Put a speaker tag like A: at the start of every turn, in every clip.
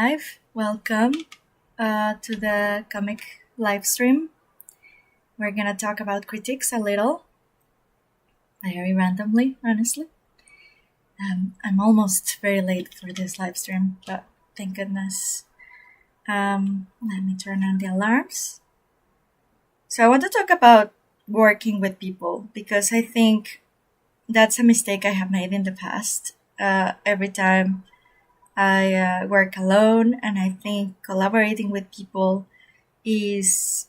A: live. Welcome to the comic live stream. We're gonna talk about critiques a little, very randomly, honestly. I'm almost very late for this live stream, but thank goodness. Let me turn on the alarms. So I want to talk about working with people because I think that's a mistake I have made in the past. Every time I work alone, and I think collaborating with people is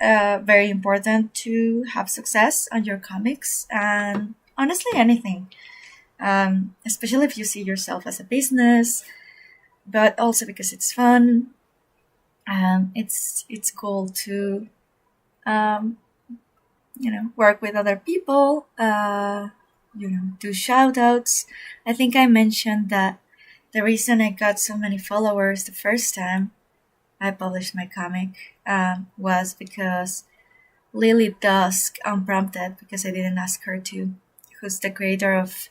A: very important to have success on your comics and honestly anything, especially if you see yourself as a business, but also because it's fun. It's cool to work with other people. Do shout outs. I think I mentioned that the reason I got so many followers the first time I published my comic was because Lily Dusk, unprompted, because I didn't ask her to, who's the creator of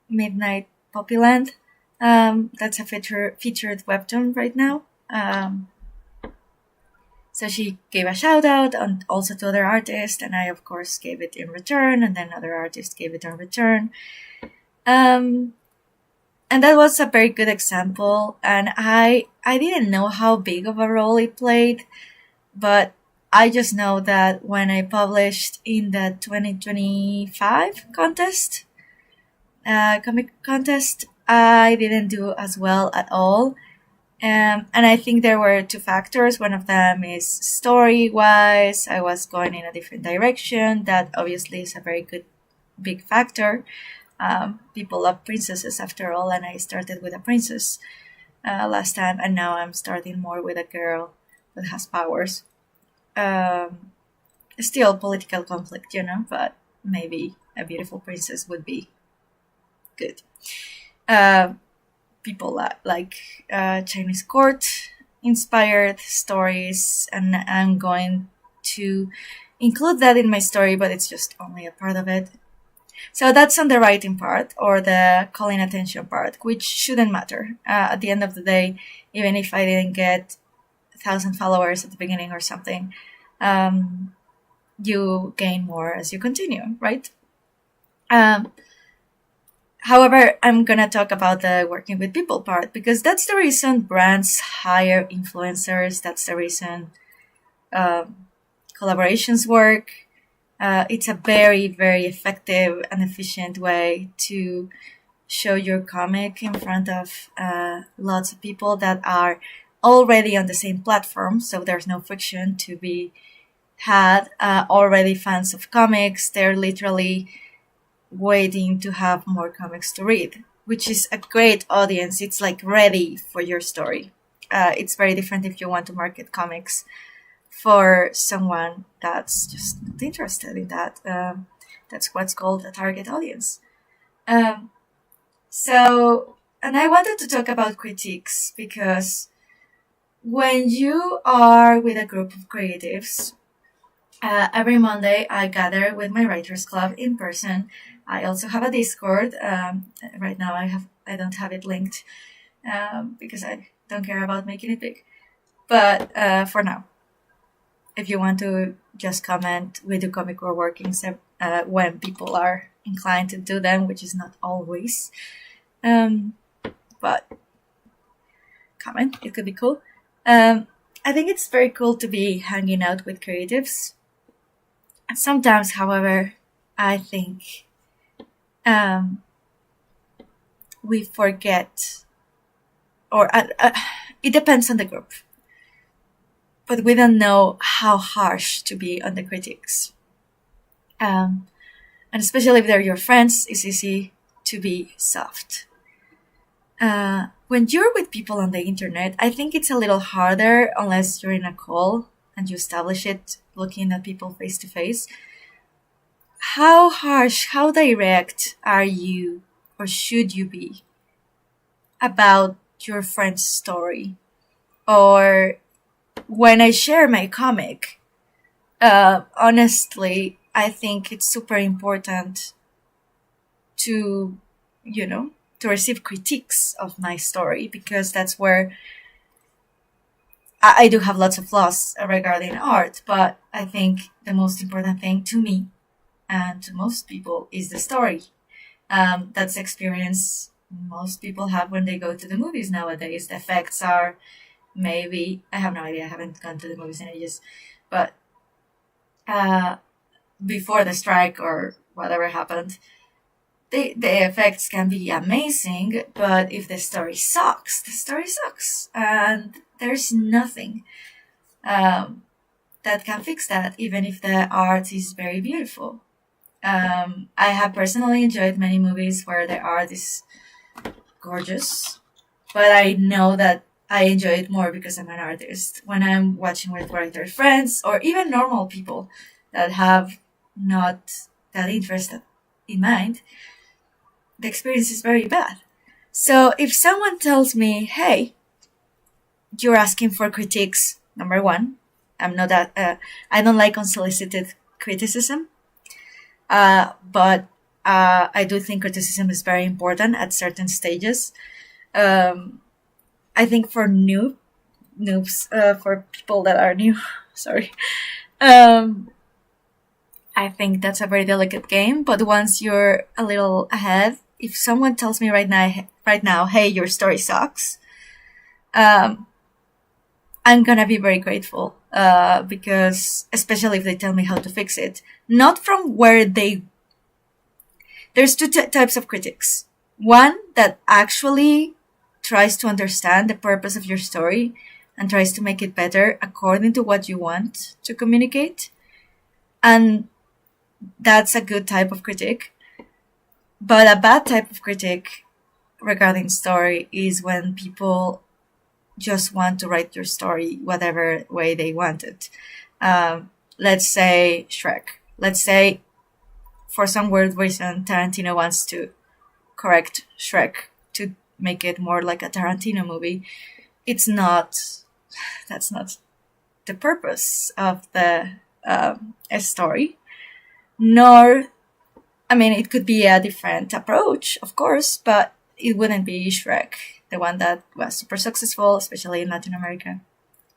A: Midnight Poppyland. That's a featured webtoon right now. So she gave a shout out and also to other artists, and I of course gave it in return, and then other artists gave it in return. And that was a very good example, and I didn't know how big of a role it played, but I just know that when I published in the 2025 contest, comic contest, I didn't do as well at all. And I think there were two factors. One of them is story-wise. I was going in a different direction. That obviously is a very good, big factor. People love princesses after all, and I started with a princess last time, and now I'm starting more with a girl that has powers. Still political conflict, but maybe a beautiful princess would be good. People like Chinese court inspired stories, and I'm going to include that in my story, but it's just only a part of it. So that's on the writing part or the calling attention part, which shouldn't matter. At the end of the day, even if I didn't get 1,000 followers at the beginning or something, you gain more as you continue, right? However, I'm going to talk about the working with people part because that's the reason brands hire influencers. That's the reason collaborations work. It's a very, very effective and efficient way to show your comic in front of lots of people that are already on the same platform. So there's no friction to be had. Already fans of comics. They're literally waiting to have more comics to read, which is a great audience. It's like ready for your story. It's very different if you want to market comics for someone that's just not interested in that. That's what's called a target audience. And I wanted to talk about critiques because when you are with a group of creatives, every Monday I gather with my writers club in person. I also have a Discord. Right now I don't have it linked because I don't care about making it big. But for now, if you want to just comment, we do comic war workings when people are inclined to do them, which is not always. But comment, it could be cool. I think it's very cool to be hanging out with creatives. Sometimes, however, I think we forget, or it depends on the group, but we don't know how harsh to be on the critics. And especially if they're your friends, it's easy to be soft. When you're with people on the internet, I think it's a little harder unless you're in a call and you establish it looking at people face to face. How harsh, how direct are you or should you be about your friend's story? Or when I share my comic, honestly, I think it's super important to, to receive critiques of my story, because that's where I do have lots of flaws regarding art, but I think the most important thing to me and to most people is the story. That's the experience most people have when they go to the movies nowadays. The effects are maybe, I have no idea, I haven't gone to the movies in ages, but before the strike or whatever happened, the effects can be amazing, but if the story sucks, the story sucks. And there's nothing that can fix that, even if the art is very beautiful. I have personally enjoyed many movies where the art is gorgeous, but I know that I enjoy it more because I'm an artist. When I'm watching with writer friends or even normal people that have not that interest in mind, the experience is very bad. So if someone tells me, hey, you're asking for critiques, number one, I'm not that, I don't like unsolicited criticism, but I do think criticism is very important at certain stages. I think for noobs, for people that are new, sorry, I think that's a very delicate game. But once you're a little ahead, if someone tells me right now, hey, your story sucks, I'm gonna be very grateful, because especially if they tell me how to fix it, not from where there's two types of critics. One that actually tries to understand the purpose of your story and tries to make it better according to what you want to communicate. And that's a good type of critic. But a bad type of critic regarding story is when people just want to write your story whatever way they want it. Let's say Shrek. Let's say for some weird reason Tarantino wants to correct Shrek to make it more like a Tarantino movie. That's not the purpose of the story. Nor, I mean, it could be a different approach, of course, but it wouldn't be Shrek, the one that was super successful, especially in Latin America.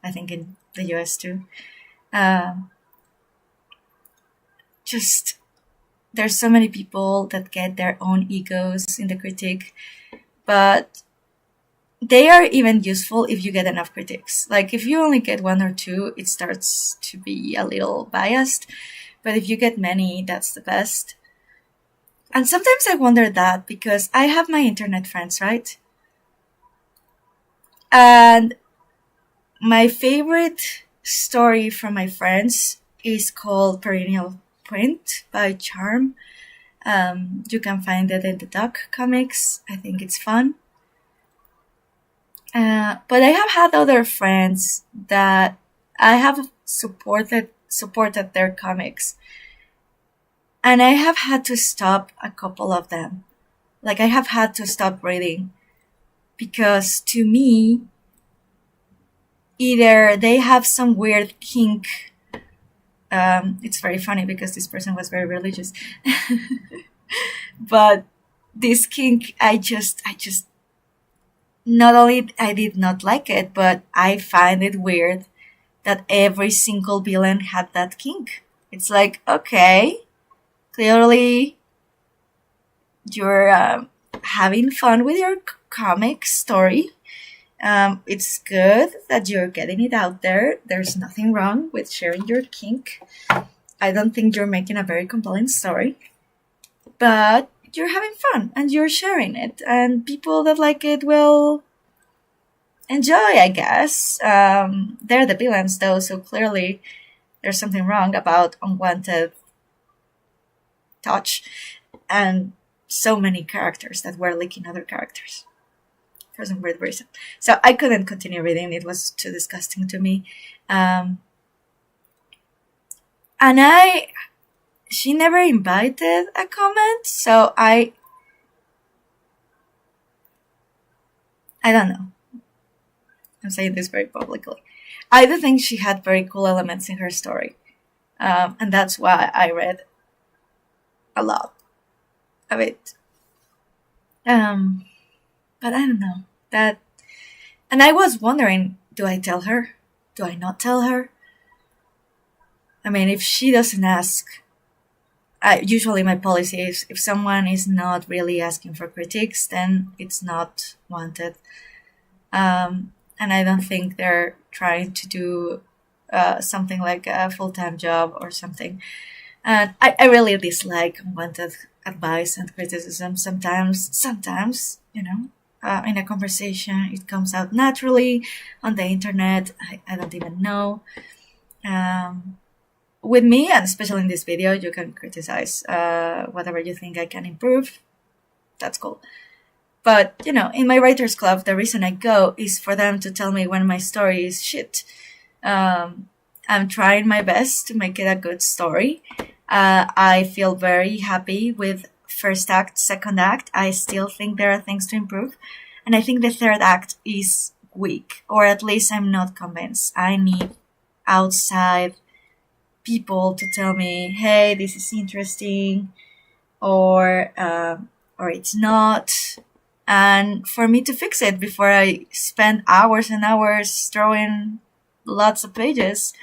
A: I think in the US too. Just, there's so many people that get their own egos in the critique, but they are even useful if you get enough critics. Like, if you only get one or two, it starts to be a little biased. But if you get many, that's the best. And sometimes I wonder that, because I have my internet friends, right? And my favorite story from my friends is called Perennial Print by Charm. You can find it in the Duck comics. I think it's fun. But I have had other friends that I have supported their comics, and I have had to stop a couple of them. Like, I have had to stop reading because, to me, either they have some weird kink. It's very funny because this person was very religious, but this kink, I just not only I did not like it, but I find it weird that every single villain had that kink. It's like, okay, clearly you're having fun with your comic story. It's good that you're getting it out there. There's nothing wrong with sharing your kink. I don't think you're making a very compelling story, but you're having fun and you're sharing it, and people that like it will enjoy, I guess. They're the villains, though, so clearly there's something wrong about unwanted touch and so many characters that were licking other characters for some weird reason. So I couldn't continue reading. It was too disgusting to me. And she never invited a comment, so I don't know. I'm saying this very publicly. I do think she had very cool elements in her story. And that's why I read a lot of it. But I don't know that. And I was wondering, do I tell her? Do I not tell her? I mean, if she doesn't ask, usually my policy is if someone is not really asking for critiques, then it's not wanted. And I don't think they're trying to do something like a full-time job or something. And I really dislike unwanted advice and criticism. Sometimes, in a conversation, it comes out naturally. On the internet, I don't even know. With me, and especially in this video, you can criticize whatever you think I can improve. That's cool. But, in my writers club, the reason I go is for them to tell me when my story is shit. I'm trying my best to make it a good story. I feel very happy with first act, second act. I still think there are things to improve. And I think the third act is weak, or at least I'm not convinced. I need outside people to tell me, hey, this is interesting, or it's not. And for me to fix it before I spend hours and hours drawing lots of pages,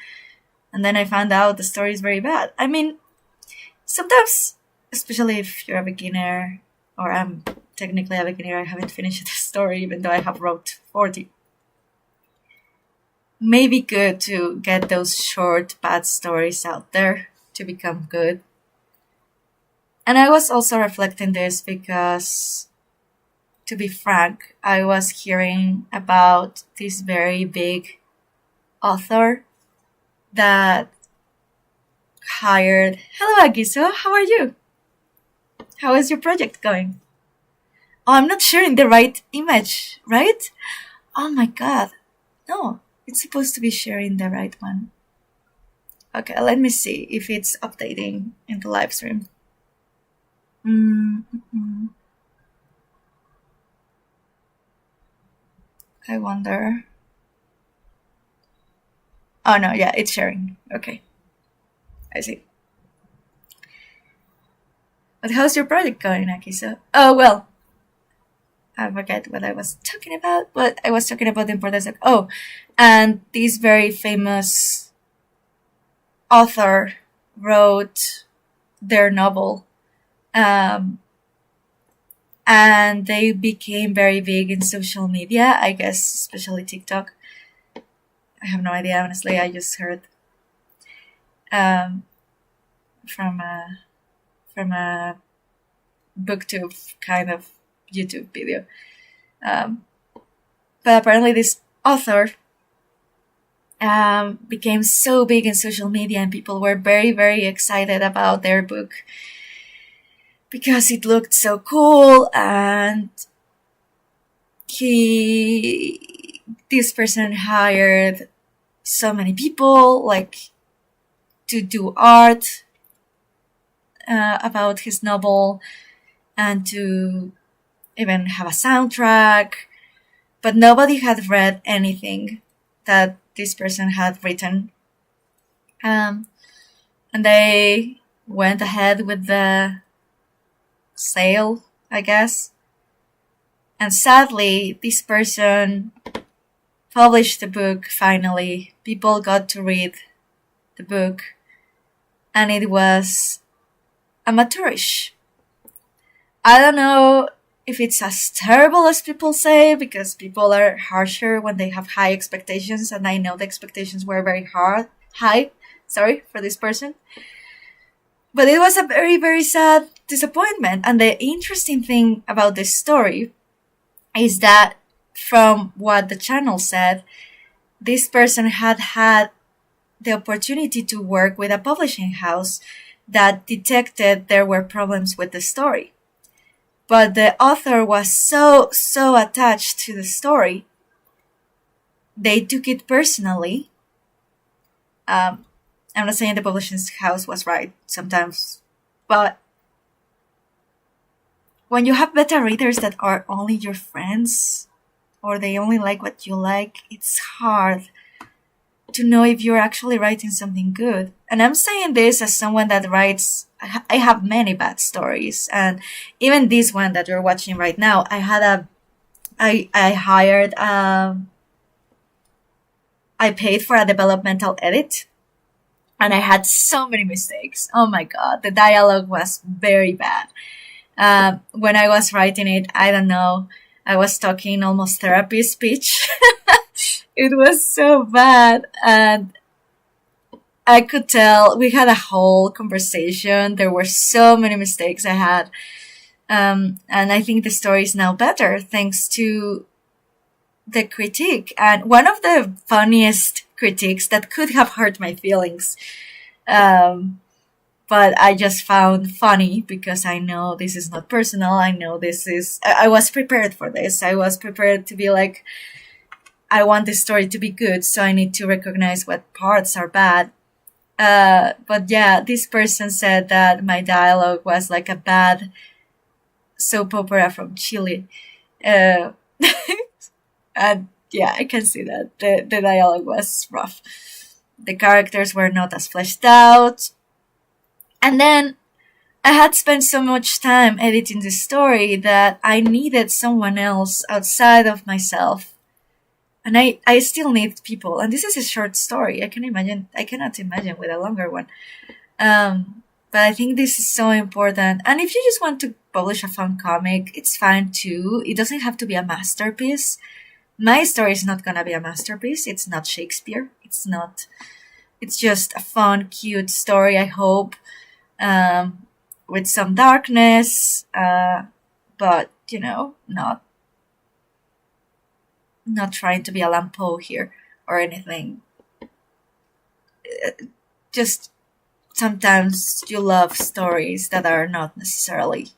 A: and then I found out the story is very bad. I mean, sometimes, especially if you're a beginner, or I'm technically a beginner, I haven't finished the story even though I have wrote 40. Maybe good to get those short, bad stories out there to become good. And I was also reflecting this because, to be frank, I was hearing about this very big author that hired... Hello, Agiso. How are you? How is your project going? Oh, I'm not sharing the right image, right? Oh my god. No, it's supposed to be sharing the right one. Okay, let me see if it's updating in the live stream. I wonder. Oh no, yeah, it's sharing. Okay. I see. But how's your project going, Akisa? Oh, well. I forget what I was talking about, but I was talking about the importance of... Oh, and this very famous author wrote their novel. And they became very big in social media, I guess, especially TikTok. I have no idea, honestly. I just heard from a booktube kind of YouTube video. But apparently this author became so big in social media, and people were very, very excited about their book because it looked so cool. And this person hired so many people, like, to do art about his novel, and to even have a soundtrack. But nobody had read anything that this person had written. And they went ahead with the sale, I guess. And sadly, this person published the book finally. People got to read the book, and it was amateurish. I don't know if it's as terrible as people say, because people are harsher when they have high expectations, and I know the expectations were very high, for this person. But it was a very, very sad disappointment. And the interesting thing about this story is that, from what the channel said, this person had the opportunity to work with a publishing house that detected there were problems with the story. But the author was so attached to the story, they took it personally. I'm not saying the publishing house was right sometimes, but when you have beta readers that are only your friends, or they only like what you like, it's hard to know if you're actually writing something good. And I'm saying this as someone that writes... I have many bad stories, and even this one that you're watching right now, I had I hired, I paid for a developmental edit, and I had so many mistakes. Oh my god, the dialogue was very bad. When I was writing it, I don't know, I was talking almost therapy speech. It was so bad, and I could tell we had a whole conversation. There were so many mistakes I had. And I think the story is now better thanks to the critique. And one of the funniest critiques that could have hurt my feelings, but I just found funny because I know this is not personal. I know this is, I was prepared for this. I was prepared to be like, I want this story to be good, so I need to recognize what parts are bad. But yeah, this person said that my dialogue was like a bad soap opera from Chile. Uh, and yeah, I can see that. The dialogue was rough. The characters were not as fleshed out. And then I had spent so much time editing the story that I needed someone else outside of myself. And I still need people. And this is a short story. I cannot imagine with a longer one. But I think this is so important. And if you just want to publish a fun comic, it's fine too. It doesn't have to be a masterpiece. My story is not gonna be a masterpiece. It's not Shakespeare. It's just a fun, cute story, I hope. With some darkness, but, you know, not trying to be a lampo here or anything. Just sometimes you love stories that are not necessarily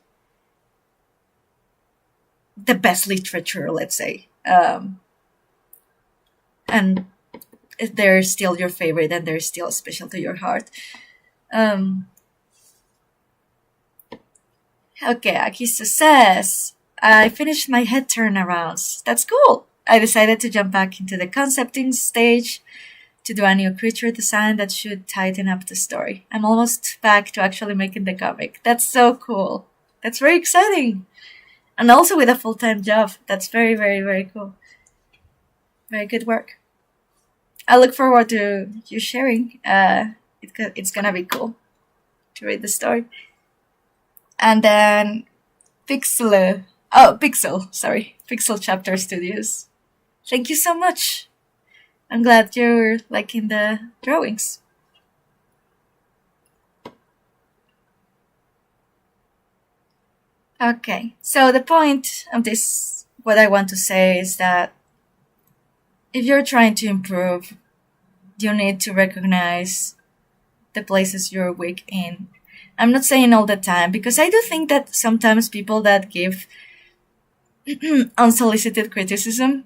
A: the best literature, let's say. And they're still your favorite and they're still special to your heart. Okay, Akisu says, I finished my head turnarounds. That's cool. I decided to jump back into the concepting stage to do a new creature design that should tighten up the story. I'm almost back to actually making the comic. That's so cool. That's very exciting. And also with a full-time job. That's very, very, very cool. Very good work. I look forward to you sharing. It's gonna be cool to read the story. And then Pixel Chapter Studios. Thank you so much. I'm glad you're liking the drawings. Okay, so the point of this, what I want to say is that if you're trying to improve, you need to recognize the places you're weak in. I'm not saying all the time, because I do think that sometimes people that give unsolicited criticism,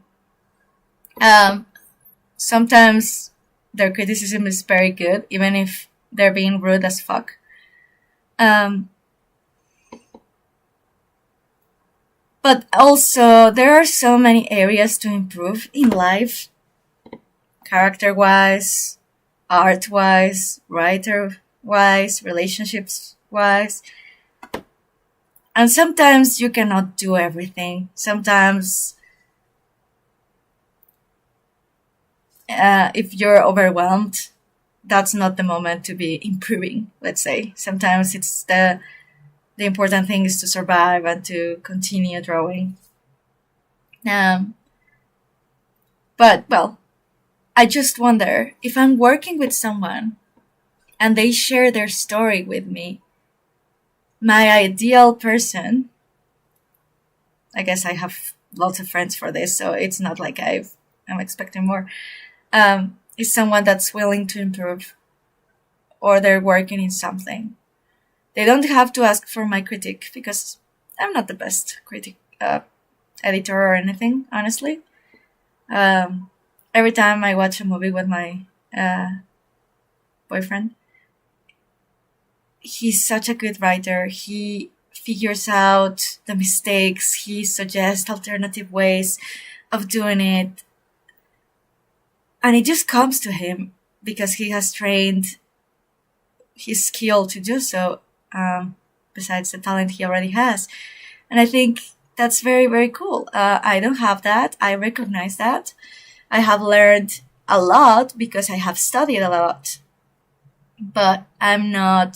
A: sometimes their criticism is very good, even if they're being rude as fuck. But also, there are so many areas to improve in life, character-wise, art-wise, writer-wise, relationships-wise. And sometimes you cannot do everything. Sometimes, if you're overwhelmed, that's not the moment to be improving, let's say. Sometimes it's the important thing is to survive and to continue drawing. But, well, I just wonder if I'm working with someone and they share their story with me, my ideal person, I guess I have lots of friends for this, so it's not like I'm expecting more, is someone that's willing to improve, or they're working in something. They don't have to ask for my critique, because I'm not the best editor or anything, honestly. Every time I watch a movie with my boyfriend, he's such a good writer. He figures out the mistakes. He suggests alternative ways of doing it. And it just comes to him because he has trained his skill to do so, besides the talent he already has. And I think that's very, very cool. I don't have that. I recognize that. I have learned a lot because I have studied a lot. But I'm more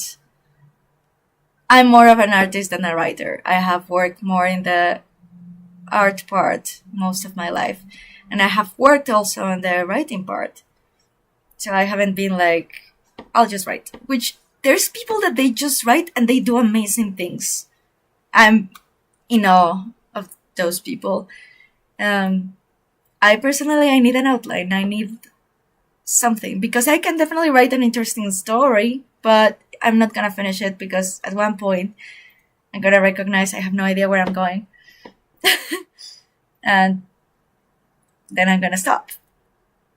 A: of an artist than a writer. I have worked more in the art part most of my life. And I have worked also on the writing part. So I haven't been like, I'll just write. Which, there's people that they just write and they do amazing things. I'm in awe of those people. I personally, I need an outline. I need something, because I can definitely write an interesting story, but I'm not gonna finish it because at one point I'm gonna recognize I have no idea where I'm going. And then I'm gonna stop,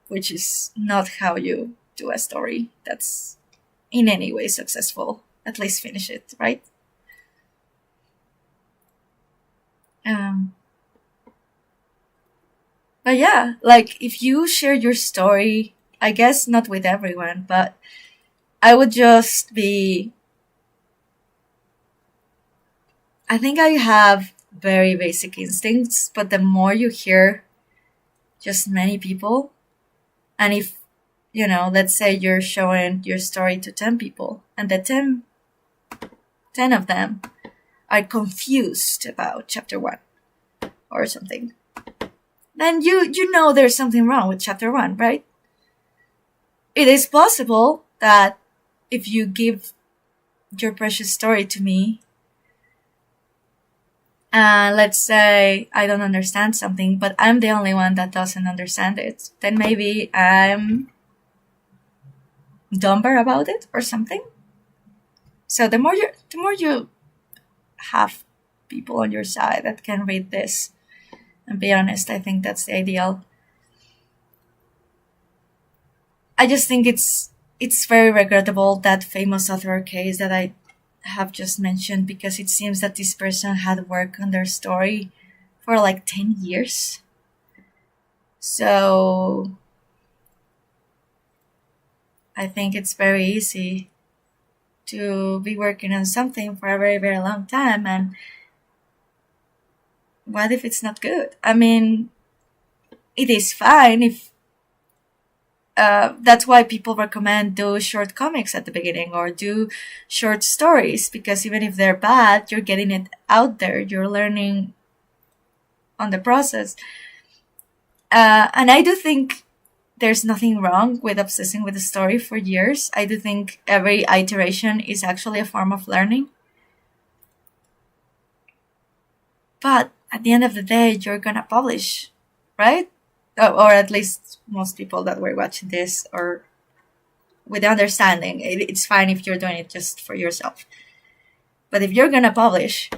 A: which is not how you do a story that's in any way successful. At least finish it, right? But yeah, like if you share your story, I guess not with everyone, but I would just be, I think I have very basic instincts, but the more you hear just many people, and if, let's say you're showing your story to 10 people, and the 10 of them are confused about chapter 1 or something, then you know there's something wrong with chapter 1, right? It is possible that if you give your precious story to me, let's say I don't understand something, but I'm the only one that doesn't understand it, then maybe I'm dumber about it or something. So the more you have people on your side that can read this and be honest, I think that's the ideal. I just think it's very regrettable, that famous author case that I have just mentioned, because it seems that this person had worked on their story for like 10 years. So I think it's very easy to be working on something for a very, very long time, and what if it's not good? I mean, it is fine if that's why people recommend do short comics at the beginning or do short stories, because even if they're bad, you're getting it out there. You're learning on the process. And I do think there's nothing wrong with obsessing with the story for years. I do think every iteration is actually a form of learning. But at the end of the day, you're gonna publish, right? Or at least most people that were watching this, or with understanding, it's fine if you're doing it just for yourself. But if you're gonna publish,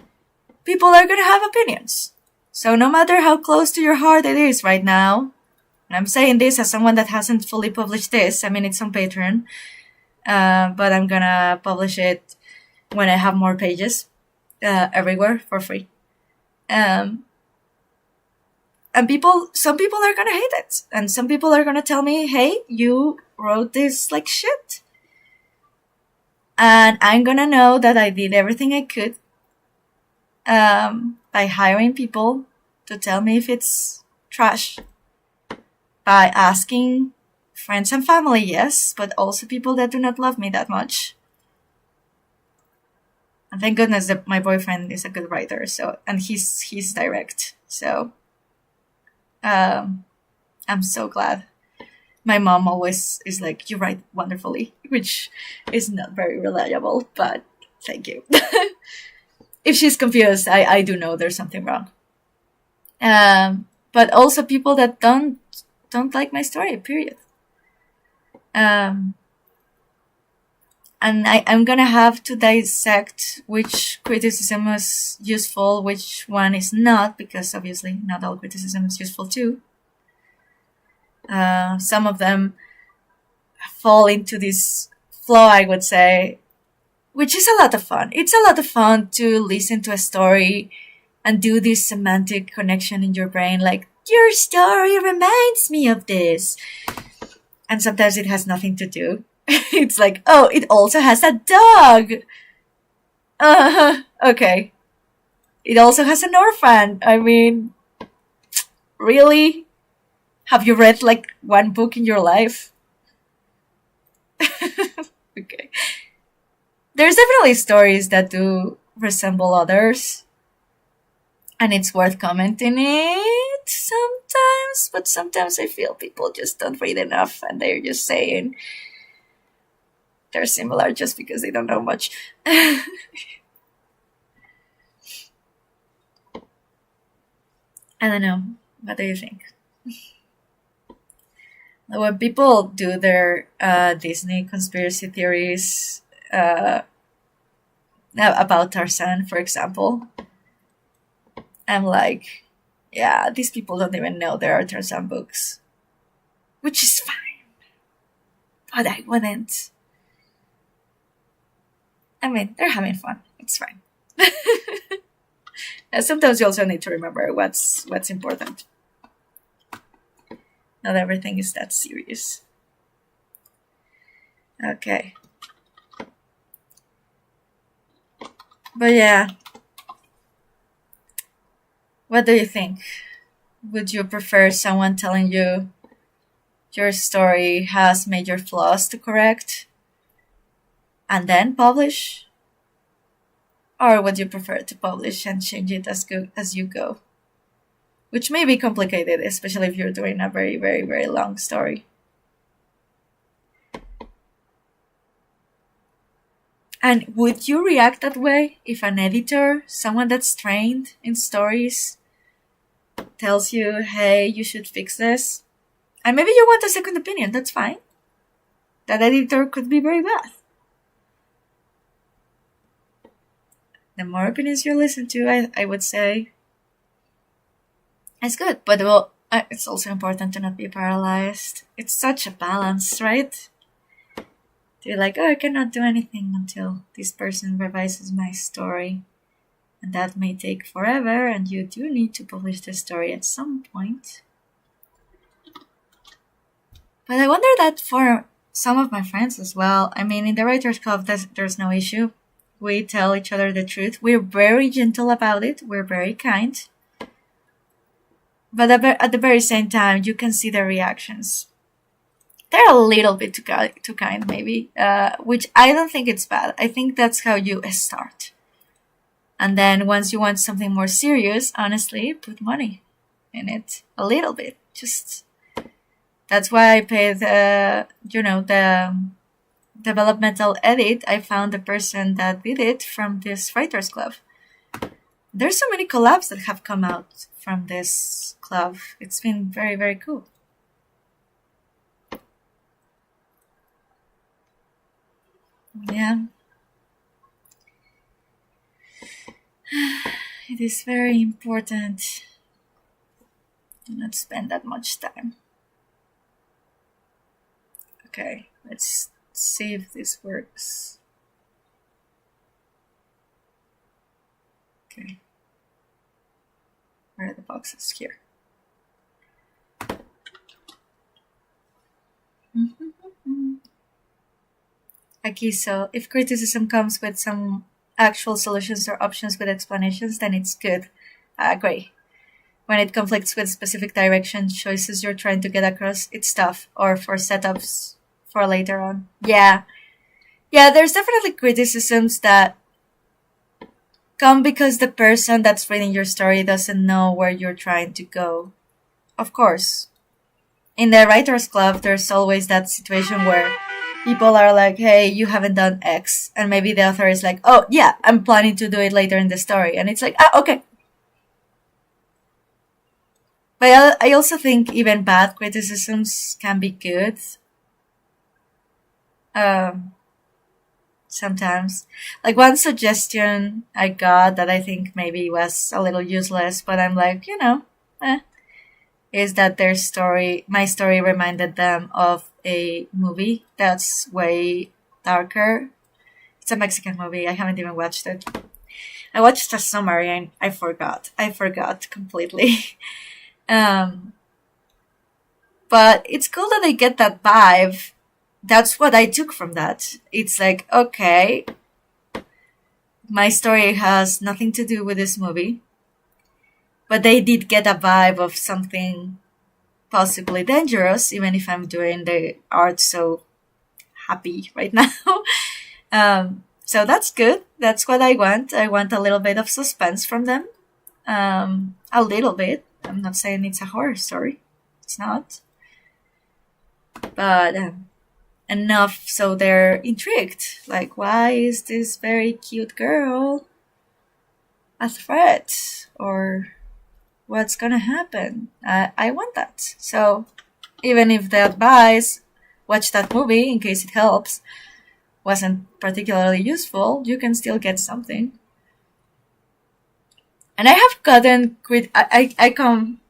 A: people are gonna have opinions. So no matter how close to your heart it is right now, and I'm saying this as someone that hasn't fully published this, I mean, it's on Patreon, but I'm gonna publish it when I have more pages, everywhere for free. And some people are gonna hate it. And some people are gonna tell me, hey, you wrote this like shit. And I'm gonna know that I did everything I could by hiring people to tell me if it's trash. By asking friends and family, yes, but also people that do not love me that much. And thank goodness that my boyfriend is a good writer, and he's direct. So I'm so glad. My mom always is like, you write wonderfully, which is not very reliable, but thank you. If she's confused, I do know there's something wrong. But also people that don't like my story, period. And I'm gonna have to dissect which criticism was useful, which one is not, because obviously not all criticism is useful too. Some of them fall into this flaw, I would say, which is a lot of fun. It's a lot of fun to listen to a story and do this semantic connection in your brain, like, your story reminds me of this. And sometimes it has nothing to do. It's like, oh, it also has a dog. Okay. it also has an orphan. I mean, really? Have you read like one book in your life? Okay. There's definitely stories that do resemble others, and it's worth commenting it sometimes, but sometimes I feel people just don't read enough and they're just saying they're similar just because they don't know much. I don't know. What do you think? When people do their Disney conspiracy theories about Tarzan, for example, I'm like, yeah, these people don't even know there are Tarzan books, which is fine. But I wouldn't. I mean, they're having fun. It's fine. Sometimes you also need to remember what's important. Not everything is that serious. Okay. But yeah. What do you think? Would you prefer someone telling you your story has major flaws to correct and then publish? Or would you prefer to publish and change it as you go? Which may be complicated, especially if you're doing a very, very, very long story. And would you react that way if an editor, someone that's trained in stories, tells you, hey, you should fix this? And maybe you want a second opinion, that's fine. That editor could be very bad. The more opinions you listen to, I would say, it's good. But well, it's also important to not be paralyzed. It's such a balance, right? You're like, oh, I cannot do anything until this person revises my story. And that may take forever, and you do need to publish the story at some point. But I wonder that for some of my friends as well. I mean, in the Writers Club, there's no issue. We tell each other the truth. We're very gentle about it. We're very kind. But at the very same time, you can see their reactions. They're a little bit too kind, maybe, which I don't think it's bad. I think that's how you start. And then once you want something more serious, honestly, put money in it a little bit. Just that's why I paid the developmental edit. I found the person that did it from this Writers Club. There's so many collabs that have come out from this club. It's been very, very cool. Yeah. It is very important to not spend that much time. Okay, let's see if this works. Okay. Where are the boxes? Here. Okay, so if criticism comes with some actual solutions or options with explanations, then it's good. I agree. When it conflicts with specific direction choices you're trying to get across, it's tough. Or for setups for later on. Yeah, there's definitely criticisms that come because the person that's reading your story doesn't know where you're trying to go. Of course. In the Writers Club, there's always that situation where people are like, hey, you haven't done X. And maybe the author is like, oh, yeah, I'm planning to do it later in the story. And it's like, okay. But I also think even bad criticisms can be good. Sometimes. Like one suggestion I got that I think maybe was a little useless, but I'm like, is that my story reminded them of a movie that's way darker. It's a Mexican movie. I haven't even watched it. I watched a summary and I forgot. I forgot completely. But it's cool that I get that vibe. That's what I took from that. It's like, okay, my story has nothing to do with this movie, but they did get a vibe of something possibly dangerous, even if I'm doing the art so happy right now. So that's good. That's what I want. I want a little bit of suspense from them. A little bit. I'm not saying it's a horror story. It's not. But enough so they're intrigued. Like, why is this very cute girl a threat? Or what's gonna happen? I want that. So even if the advice, watch that movie in case it helps, wasn't particularly useful, you can still get something. And I have gotten I come,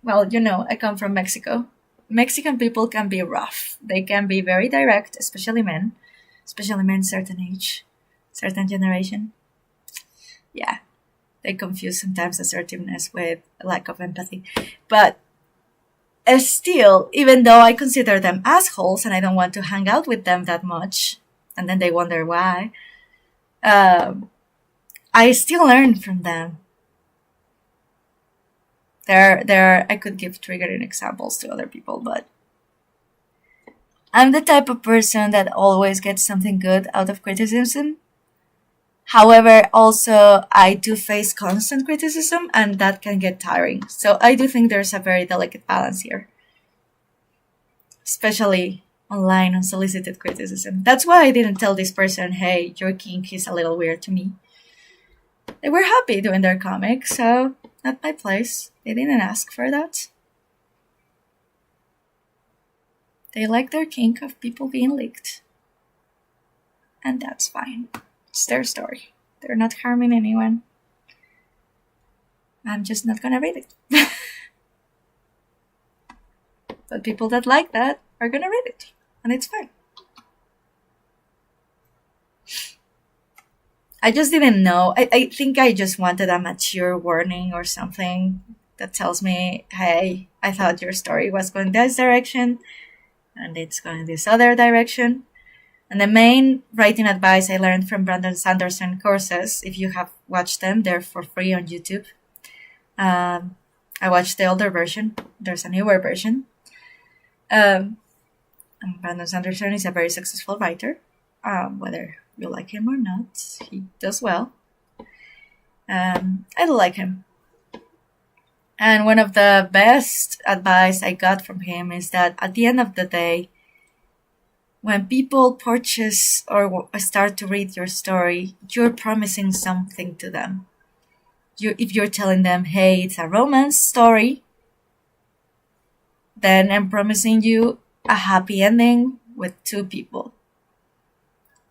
A: well, I come from Mexico. Mexican people can be rough. They can be very direct, especially men certain age, certain generation. Yeah, they confuse sometimes assertiveness with lack of empathy. But still, even though I consider them assholes and I don't want to hang out with them that much, and then they wonder why, I still learn from them. I could give triggering examples to other people, but I'm the type of person that always gets something good out of criticism. However, also I do face constant criticism, and that can get tiring. So I do think there's a very delicate balance here, especially online unsolicited criticism. That's why I didn't tell this person, hey, your kink is a little weird to me. They were happy doing their comic, so not my place. They didn't ask for that. They like their kink of people being leaked. And that's fine. It's their story. They're not harming anyone. I'm just not gonna read it. But people that like that are gonna read it. And it's fine. I just didn't know. I think I just wanted a mature warning or something that tells me, hey, I thought your story was going this direction and it's going this other direction. And the main writing advice I learned from Brandon Sanderson courses, if you have watched them, they're for free on YouTube. I watched the older version. There's a newer version. And Brandon Sanderson is a very successful writer, whether you like him or not. He does well. I do like him. And one of the best advice I got from him is that at the end of the day, when people purchase or start to read your story, you're promising something to them. If you're telling them, hey, it's a romance story, then I'm promising you a happy ending with two people.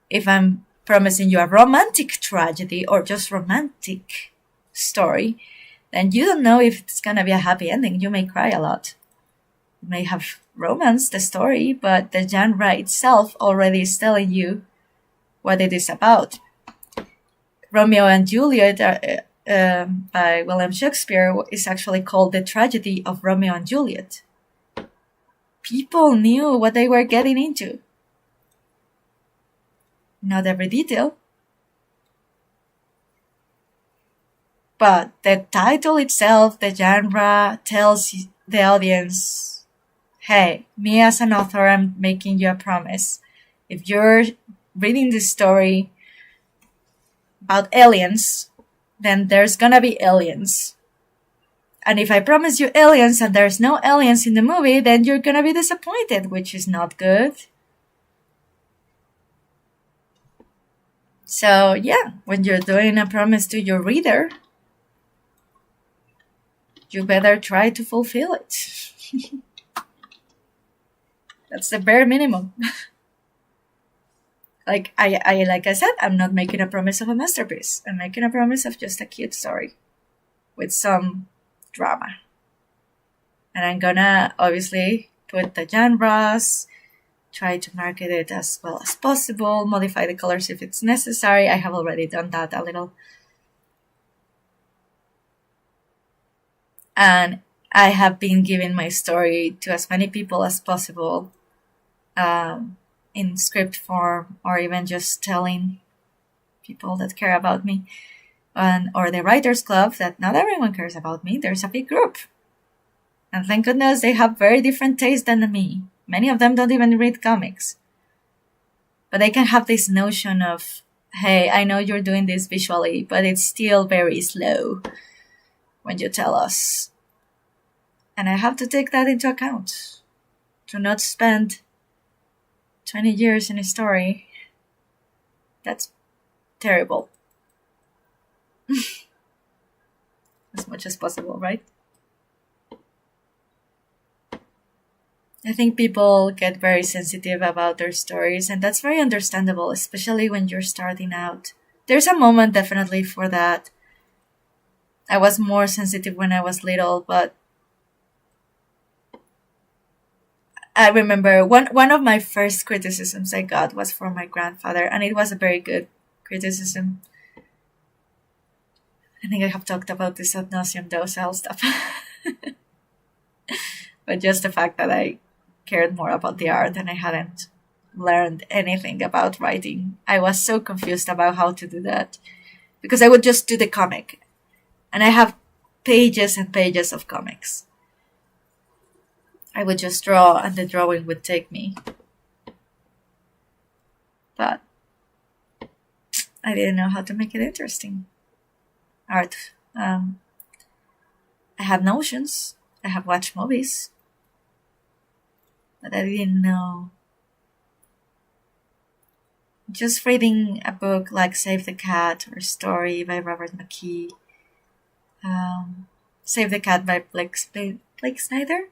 A: If I'm promising you a romantic tragedy or just romantic story, then you don't know if it's going to be a happy ending. You may cry a lot. You may have romance, the story, but the genre itself already is telling you what it is about. Romeo and Juliet by William Shakespeare is actually called the tragedy of Romeo and Juliet. People knew what they were getting into. Not every detail. But the title itself, the genre, tells the audience, hey, me as an author, I'm making you a promise. If you're reading this story about aliens, then there's gonna be aliens. And if I promise you aliens and there's no aliens in the movie, then you're gonna be disappointed, which is not good. So yeah, when you're doing a promise to your reader, you better try to fulfill it. That's the bare minimum. Like I said, I'm not making a promise of a masterpiece. I'm making a promise of just a cute story with some drama. And I'm gonna obviously put the genres, try to market it as well as possible, modify the colors if it's necessary. I have already done that a little. And I have been giving my story to as many people as possible in script form, or even just telling people that care about me, or the writers club, that not everyone cares about me. There's a big group, and thank goodness they have very different tastes than me. Many of them don't even read comics, but they can have this notion of, hey, I know you're doing this visually, but it's still very slow when you tell us. And I have to take that into account. To not spend 20 years in a story, that's terrible. As much as possible, right? I think people get very sensitive about their stories, and that's very understandable, especially when you're starting out. There's a moment definitely for that. I was more sensitive when I was little, but I remember one of my first criticisms I got was from my grandfather, and it was a very good criticism. I think I have talked about this ad nauseum, though, so I'll stop. But just the fact that I cared more about the art and I hadn't learned anything about writing. I was so confused about how to do that, because I would just do the comic, and I have pages and pages of comics. I would just draw, and the drawing would take me. But I didn't know how to make it interesting. Art. I have notions. I have watched movies. But I didn't know. Just reading a book like Save the Cat or Story by Robert McKee. Save the Cat by Blake Snyder.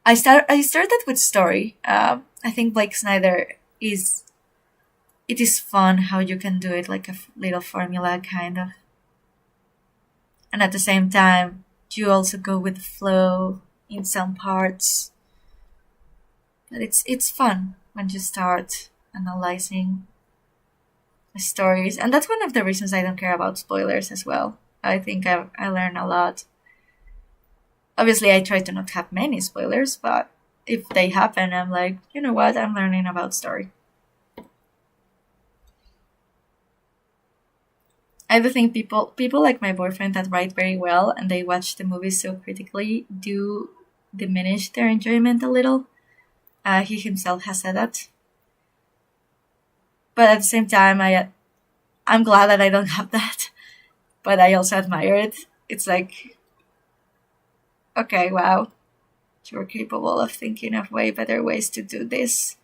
A: I started with Story. I think Blake Snyder it is fun how you can do it like a little formula, kind of. And at the same time, you also go with the flow in some parts. But it's fun when you start analyzing the stories. And that's one of the reasons I don't care about spoilers as well. I think I learn a lot. Obviously, I try to not have many spoilers, but if they happen, I'm like, you know what, I'm learning about story. I do think people like my boyfriend that write very well and they watch the movies so critically do diminish their enjoyment a little. He himself has said that. But at the same time, I'm glad that I don't have that. But I also admire it. It's like, okay, wow, you're capable of thinking of way better ways to do this.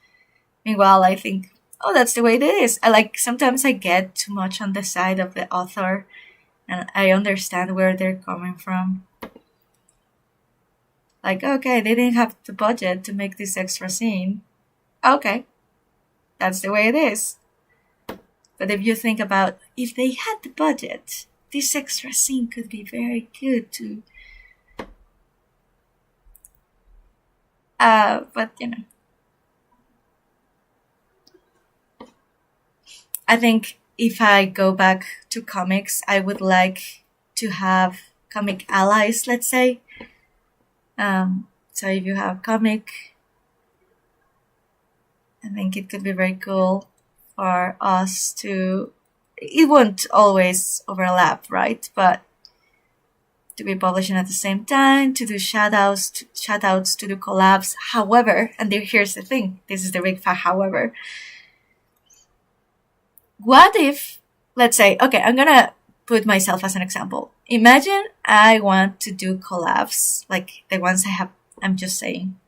A: Meanwhile, I think, oh, that's the way it is. Sometimes I get too much on the side of the author, and I understand where they're coming from. Like, okay, they didn't have the budget to make this extra scene. Okay, that's the way it is. But if you think about, if they had the budget, this extra scene could be very good too. But you know, I think if I go back to comics, I would like to have comic allies, let's say. So if you have comic, I think it could be very cool for us to, it won't always overlap, right? But to be publishing at the same time, to do shout outs, to do collabs. However, and here's the thing, this is the big fat however. What if, let's say, okay, I'm gonna put myself as an example. Imagine I want to do collabs, like the ones I'm just saying.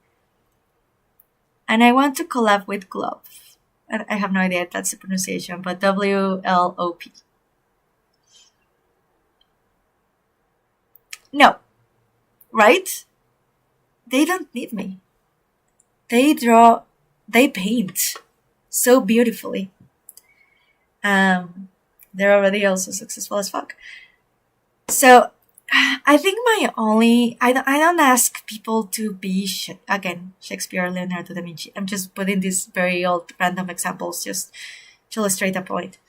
A: And I want to collab with Glove. And I have no idea if that's the pronunciation, but WLOP. No. Right? They don't need me. They paint so beautifully. They're already also successful as fuck. So I think I don't ask people to be again Shakespeare or Leonardo da Vinci. I'm just putting these very old random examples just to illustrate a point.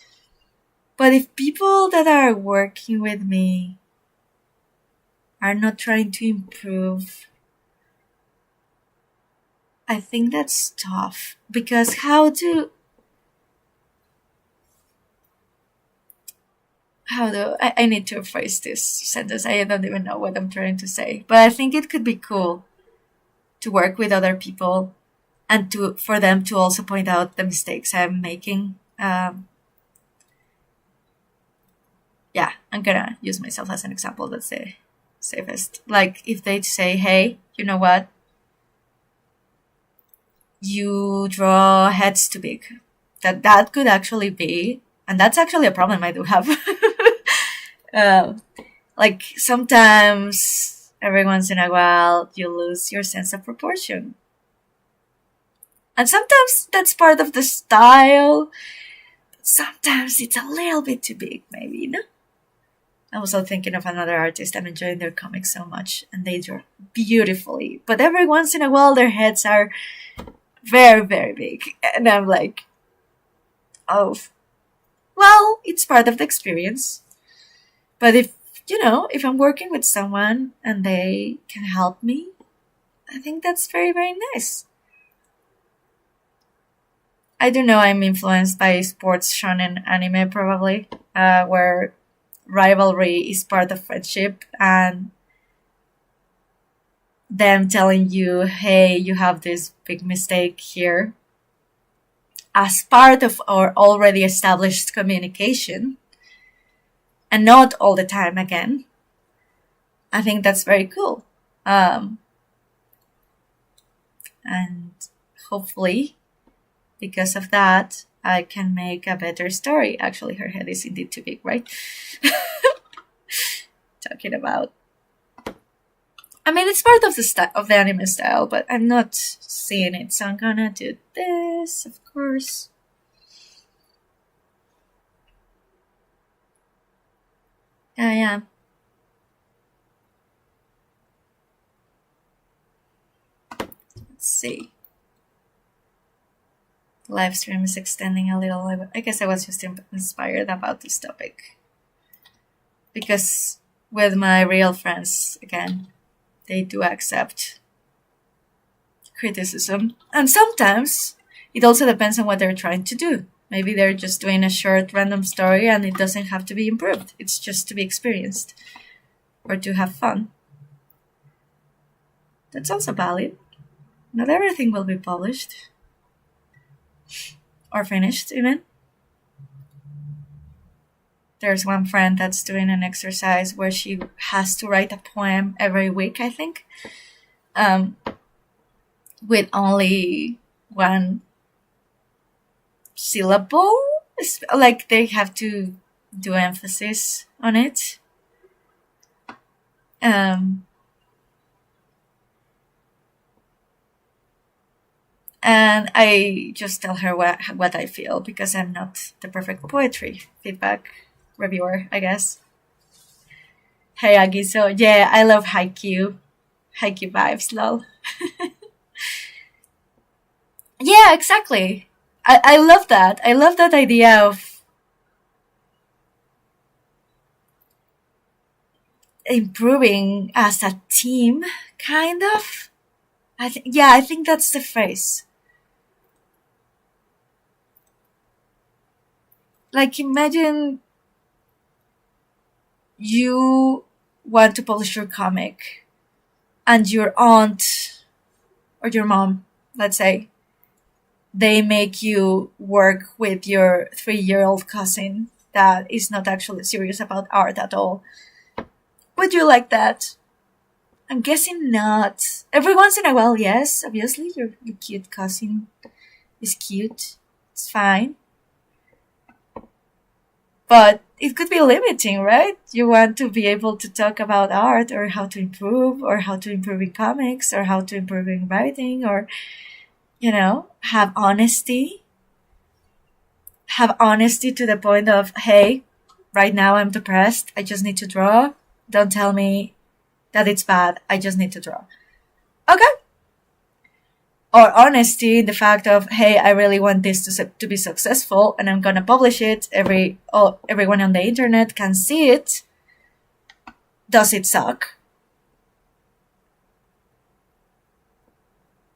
A: But if people that are working with me are not trying to improve, I think that's tough, because how do I need to phrase this sentence. I don't even know what I'm trying to say. But I think it could be cool to work with other people and for them to also point out the mistakes I'm making. Yeah, I'm gonna use myself as an example. That's the safest. Like if they say, hey, you know what? You draw heads too big. That could actually be, and that's actually a problem I do have. Like sometimes, every once in a while, you lose your sense of proportion. And sometimes that's part of the style. But sometimes it's a little bit too big, maybe, you know? I'm also thinking of another artist. I'm enjoying their comics so much, and they draw beautifully. But every once in a while, their heads are very, very big. And I'm like, oh, well, it's part of the experience. But if I'm working with someone and they can help me, I think that's very, very nice. I do know I'm influenced by sports shonen anime, probably, where rivalry is part of friendship, and them telling you, hey, you have this big mistake here, as part of our already established communication, and not all the time again. I think that's very cool. And hopefully, because of that, I can make a better story. Actually, her head is indeed too big, right? Talking about. I mean, it's part of the anime style, but I'm not seeing it, so I'm gonna do this, of course. Yeah. Let's see. The live stream is extending a little. I guess I was just inspired about this topic. Because with my real friends, again, they do accept criticism. And sometimes it also depends on what they're trying to do. Maybe they're just doing a short random story and it doesn't have to be improved. It's just to be experienced or to have fun. That's also valid. Not everything will be published or finished, even. There's one friend that's doing an exercise where she has to write a poem every week, I think, with only one syllable. It's like they have to do emphasis on it. And I just tell her what I feel, because I'm not the perfect poetry feedback reviewer, I guess. Hey Aggie, so yeah, I love haiku vibes, lol. Yeah, exactly. I love that. I love that idea of improving as a team, kind of. I think that's the phrase. Like, imagine you want to publish your comic and your aunt or your mom, let's say, they make you work with your 3-year-old cousin that is not actually serious about art at all. Would you like that? I'm guessing not. Every once in a while, yes, obviously, your cute cousin is cute. It's fine. But it could be limiting, right? You want to be able to talk about art or how to improve in comics or how to improve in writing or, have honesty. Have honesty to the point of, hey, right now I'm depressed. I just need to draw. Don't tell me that it's bad. I just need to draw. Okay. Or honesty in the fact of, hey, I really want this to be successful and I'm going to publish it. Everyone on the internet can see it. Does it suck?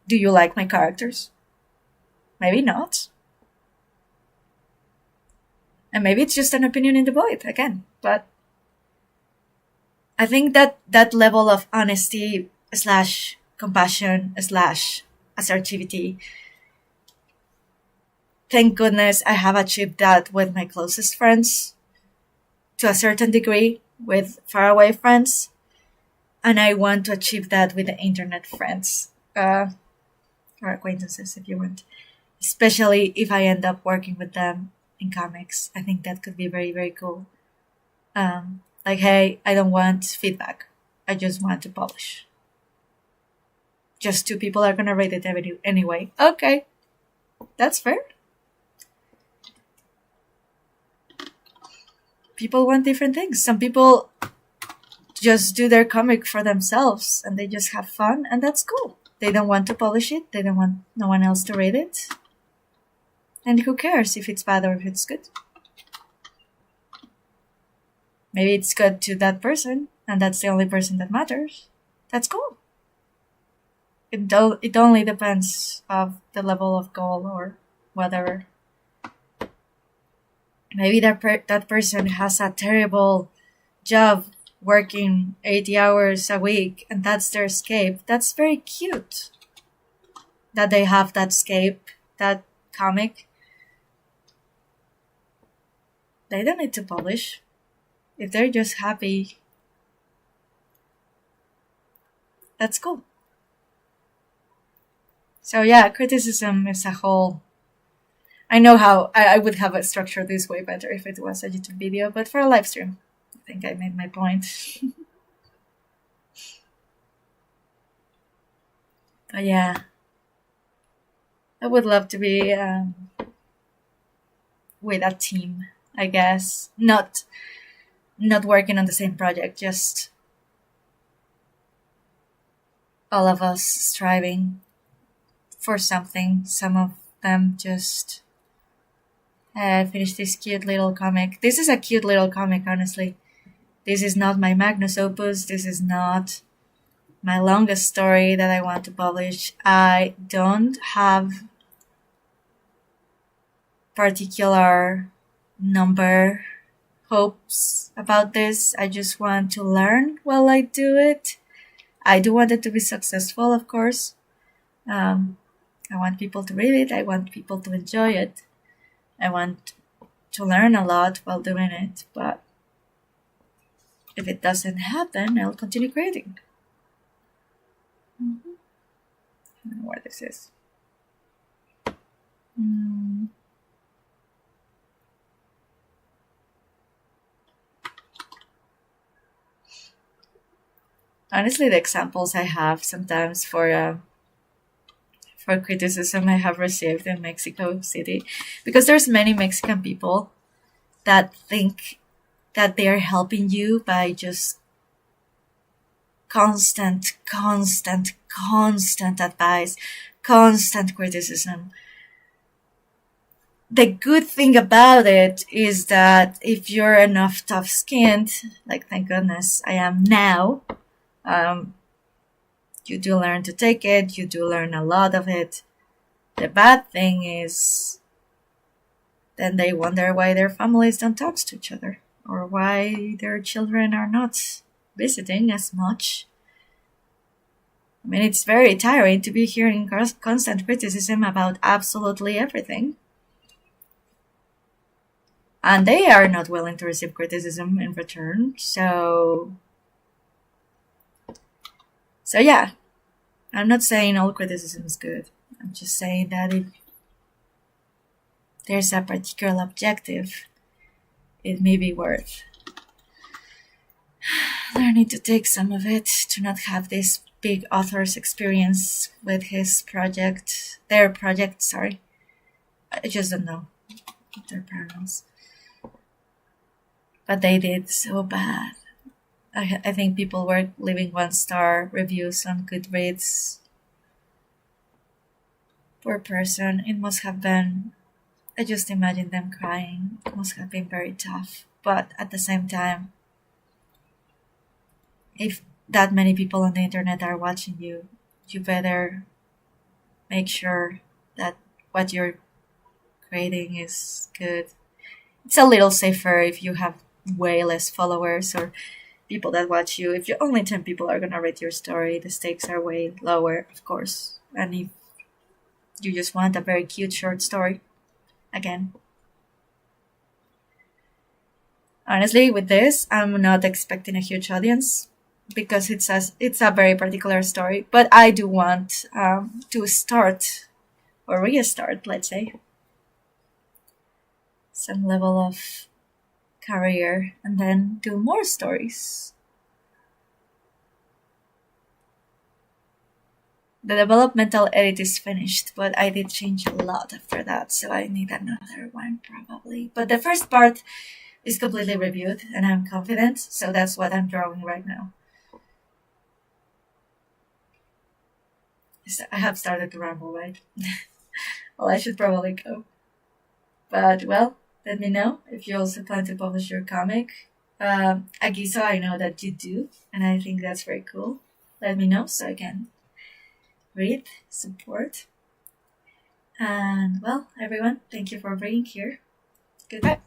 A: Do you like my characters? Maybe not. And maybe it's just an opinion in the void again, but I think that level of honesty slash compassion slash assertivity, thank goodness I have achieved that with my closest friends to a certain degree, with faraway friends, and I want to achieve that with the internet friends, or acquaintances if you want, especially if I end up working with them in comics. I think that could be very, very cool. Like, hey, I don't want feedback. I just want to publish. Just 2 people are gonna read it anyway. Okay, that's fair. People want different things. Some people just do their comic for themselves and they just have fun, and that's cool. They don't want to publish it. They don't want no one else to read it. And who cares if it's bad or if it's good? Maybe it's good to that person, and that's the only person that matters. That's cool. It only depends of the level of goal or whatever. Maybe that person has a terrible job working 80 hours a week, and that's their escape. That's very cute that they have that escape, that comic. They don't need to publish. If they're just happy, that's cool. So yeah, criticism is a whole... I know how I would have it structured this way better if it was a YouTube video, but for a live stream, I think I made my point. But yeah, I would love to be with a team, I guess. Not working on the same project, just all of us striving for something. Some of them just finished this cute little comic. This is a cute little comic, honestly. This is not my magnus opus. This is not my longest story that I want to publish. I don't have particular number hopes about this. I just want to learn while I do it. I do want it to be successful, of course. I want people to read it. I want people to enjoy it. I want to learn a lot while doing it. But if it doesn't happen, I'll continue creating. I don't know where this is. Honestly, the examples I have sometimes for criticism I have received in Mexico City, because there's many Mexican people that think that they're helping you by just constant advice, constant criticism. The good thing about it is that if you're enough tough-skinned, like thank goodness I am now, you do learn to take it. You do learn a lot of it. The bad thing is then they wonder why their families don't talk to each other, or why their children are not visiting as much. I mean, it's very tiring to be hearing constant criticism about absolutely everything. And they are not willing to receive criticism in return. So yeah, I'm not saying all criticism is good. I'm just saying that if there's a particular objective, it may be worth learning to take some of it, to not have this big author's experience with their project, sorry. I just don't know their pronouns. But they did so bad. I think people were leaving 1-star reviews on Goodreads. Poor person. It must have been... I just imagine them crying. It must have been very tough. But at the same time, if that many people on the internet are watching you, you better make sure that what you're creating is good. It's a little safer if you have way less followers or people that watch you. If you only 10 people are gonna read your story, the stakes are way lower, of course. And if you just want a very cute short story, again. Honestly, with this, I'm not expecting a huge audience because it's a very particular story. But I do want to start or restart, let's say, some level of career and then do more stories. The developmental edit is finished, but I did change a lot after that, so I need another one probably. But the first part is completely reviewed and I'm confident, so that's what I'm drawing right now. I have started to ramble, right? Well, I should probably go. But, well, let me know if you also plan to publish your comic. Agiso, I know that you do, and I think that's very cool. Let me know so I can read, support. And, well, everyone, thank you for being here. Goodbye.